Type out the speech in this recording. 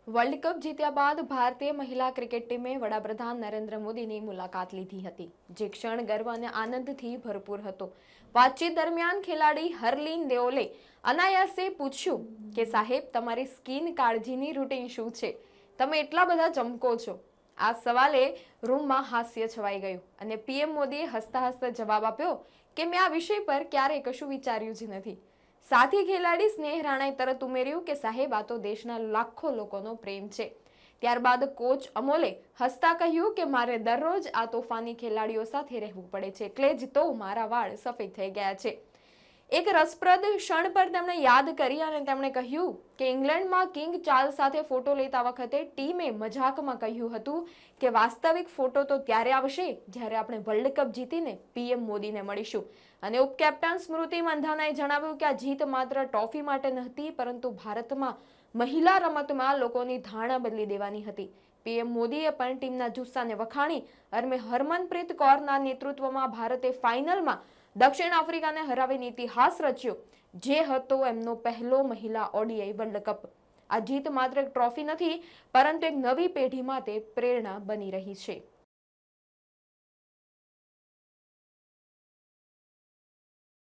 World cup જીત્યા બાદ ભારતીય મહિલા ક્રિકેટ ટીમે વડાપ્રધાન નરેન્દ્ર મોદીની મુલાકાત લીધી હતી, જે ક્ષણ ગર્વ અને આનંદથી ભરપૂર હતો. વાતચીત દરમિયાન ખેલાડી હરલીન દેઓલે અનાયાસે પૂછ્યું કે સાહેબ, તમારી સ્કિન કાળજીની રૂટીન શું છે? તમે એટલા બધા ચમકો છો. આ સવાલે રૂમમાં હાસ્ય છવાઈ ગયું અને પીએમ મોદીએ હસતા હસતા જવાબ આપ્યો કે મેં આ વિષય પર ક્યારેય કશું વિચાર્યું જ નથી. સાથી ખેલાડી સ્નેહ રાણાએ તરત ઉમેર્યું કે સાહેબ, આ તો દેશના લાખો લોકોનો પ્રેમ છે. ત્યારબાદ કોચ અમોલે હસતા કહ્યું કે મારે દરરોજ આ તોફાની ખેલાડીઓ સાથે રહેવું પડે છે, એટલે જ તો મારા વાળ સફેદ થઈ ગયા છે. એક રસપ્રદ ક્ષણ પર તેમણે યાદ કરી અને તેમણે કહ્યું કે ઇંગ્લેન્ડમાં કિંગ ચાર્લ્સ સાથે ફોટો લેતા વખતે ટીમે મજાકમાં કહ્યું હતું કે વાસ્તવિક ફોટો તો ત્યારે આવશે જ્યારે આપણે વર્લ્ડ કપ જીતીને પીએમ મોદીને મળીશું. અને ઉપકેપ્ટન સ્મૃતિ મંધાનાએ જણાવ્યું કે આ જીત માત્ર ટ્રોફી માટે નહોતી, પરંતુ ભારતમાં મહિલા રમતમાં લોકોની ધારણા બદલી દેવાની હતી. પીએમ મોદીએ પણ ટીમના જુસ્સાને વખાણી અને હરમનપ્રીત કૌરના નેતૃત્વમાં ભારતે ફાઇનલમાં દક્ષિણ આફ્રિકાને હરાવીને ઇતિહાસ રચ્યો, જે હતો એમનો પહેલો મહિલા ઓડીઆઈ વર્લ્ડ કપ. આ જીત માત્ર એક ટ્રોફી નથી, પરંતુ એક નવી પેઢી માટે પ્રેરણા બની રહી છે.